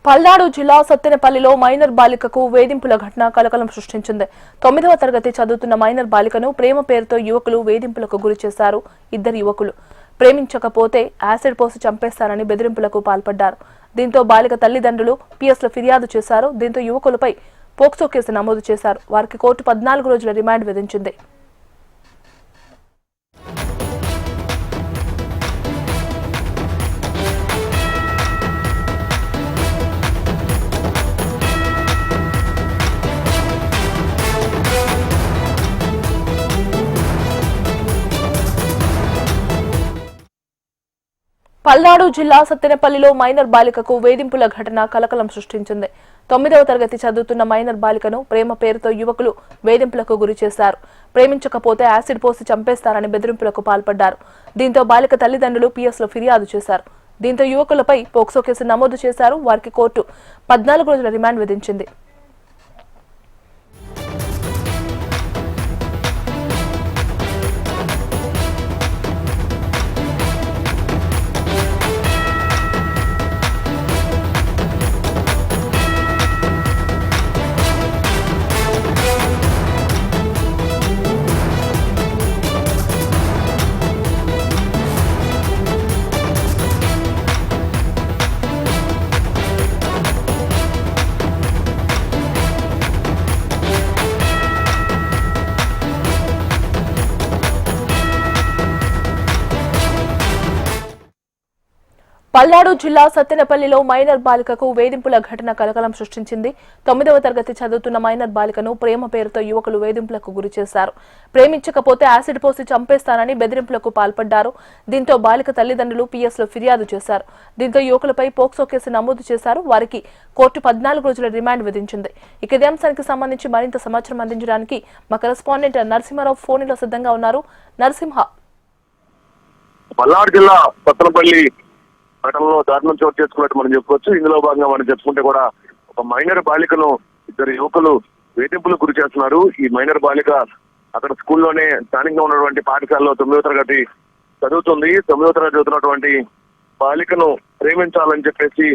పల్నాడు జిల్లా సత్తెనపల్లిలో మైనర్ బాలికకు వేధింపుల ఘటన కలకలం సృష్టించింది. 9వ తరగతి చదువుతున్న మైనర్ బాలికను ప్రేమ పేరుతో యువకులు వేధింపులకు గురి చేశారు. ఇద్దరు యువకులు ప్రేమించకపోతే యాసిడ్ పోసి చంపేస్తారని బెదిరింపులకు పాల్పడ్డారు. దీంతో బాలిక తల్లిదండ్రులు పిఎస్లో ఫిర్యాదు చేశారు. దీంతో యువకులపై పోక్సో కేసు నమోదు చేశారు. వారికి కోర్టు 14 రోజుల రిమాండ్ విధించింది. పల్నాడు జిల్లా సత్తెనపల్లిలో మైనర్ బాలికకు వేధింపుల ఘటన కలకలం సృష్టించింది. 9వ తరగతి చదువుతున్న మైనర్ బాలికను ప్రేమ పేరుతో యువకులు వేధింపులకు గురి చేశారు. ప్రేమించకపోతే యాసిడ్ పోసి చంపేస్తారని బెదిరింపులకు పాల్పడ్డారు. దీంతో బాలిక తల్లిదండ్రులు పిఎస్లో ఫిర్యాదు చేశారు. దీంతో యువకులపై పోక్సో కేసు నమోదు చేశారు. వారికి కోర్టు 14 రోజుల రిమాండ్ విధించింది. పల్నాడు జిల్లా సత్తెనపల్లిలో మైనర్ బాలికకు వేధింపుల ఘటన కలకలం సృష్టించింది. 9వ తరగతి చదువుతున్న మైనర్ బాలికను ప్రేమ పేరుతో యువకులు వేధింపులకు గురి చేశారు. ప్రేమించకపోతే యాసిడ్ పోసి చంపేస్తానని బెదిరింపులకు పాల్పడ్డారు. దీంతో బాలిక తల్లిదండ్రులు పిఎస్లో ఫిర్యాదు చేశారు. దీంతో యువకులపై పోక్సో కేసు నమోదు చేశారు. వారికి కోర్టు 14 రోజుల రిమాండ్ విధించింది. ఇక ఇదే అంశానికి సంబంధించి మరింత సమాచారం అందించడానికి మా కరెస్పాండెంట్ నరసింహారావు ఫోన్లో సిద్ధంగా ఉన్నారు. నరసింహ, పల్నాడు జిల్లా సత్తెనపల్లి ఘటనలో దారుణం చోటు చేసుకున్నట్టు మనం చెప్పుకోవచ్చు. ఇందులో భాగంగా మనం చెప్పుకుంటే కూడా ఒక మైనర్ బాలికను ఇద్దరు యువకులు వేధింపులకు గురి చేస్తున్నారు. ఈ మైనర్ బాలిక అక్కడ స్కూల్లోనే స్థానికంగా ఉన్నటువంటి పాఠశాలలో 9వ తరగతి చదువుతుంది. 9వ తరగతి చదువుతున్నటువంటి బాలికను ప్రేమించాలని చెప్పేసి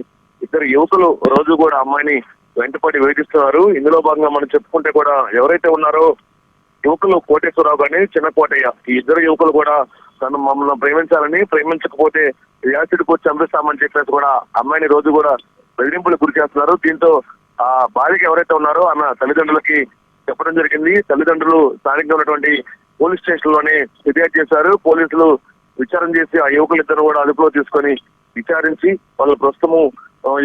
ఇద్దరు యువకులు రోజు కూడా అమ్మాయిని వెంటపడి వేధిస్తున్నారు. ఇందులో భాగంగా మనం చెప్పుకుంటే కూడా ఎవరైతే ఉన్నారో యువకులు కోటేశ్వరరావు గాని చిన్న కోటయ్య, ఈ ఇద్దరు యువకులు కూడా తను మమ్మల్ని ప్రేమించాలని, ప్రేమించకపోతే యాసిడ్ పోసి చంపిస్తామని చెప్పేసి కూడా అమ్మాయిని రోజు కూడా బెదిరింపులకు గురి చేస్తున్నారు. దీంతో ఆ బాలిక ఎవరైతే ఉన్నారో ఆమె తల్లిదండ్రులకి చెప్పడం జరిగింది. తల్లిదండ్రులు స్థానికంగా ఉన్నటువంటి పోలీస్ స్టేషన్ లోనే ఫిర్యాదు చేశారు. పోలీసులు విచారణ చేసి ఆ యువకులిద్దరు కూడా అదుపులో తీసుకొని విచారించి వాళ్ళు ప్రస్తుతము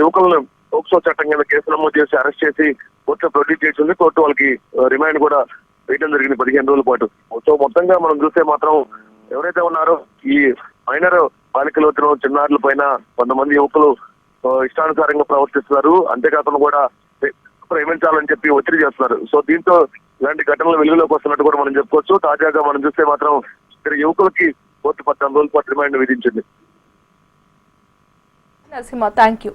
యువకులను పోక్సో చట్టం కింద కేసు నమోదు చేసి అరెస్ట్ చేసి కోర్టులో ప్రొడ్యూస్ చేసింది. కోర్టు వాళ్ళకి రిమాండ్ కూడా వేయడం జరిగింది 15 రోజుల పాటు. సో మొత్తంగా మనం చూస్తే మాత్రం ఎవరైతే ఉన్నారో ఈ మైనర్ బాలికలు చిన్నారుల పైన కొంతమంది యువకులు ఇష్టానుసారంగా ప్రవర్తిస్తున్నారు. అంతేకాకుండా కూడా ప్రేమించాలని చెప్పి ఒత్తిడి చేస్తున్నారు. సో దీంతో ఇలాంటి ఘటనలు వెలుగులోకి వస్తున్నట్టు కూడా మనం చెప్పుకోవచ్చు. తాజాగా మనం చూస్తే మాత్రం ఇద్దరు యువకులకి కోర్టు 14 రోజుల పాటు రిమాండ్ విధించింది. Narasimha, thank you.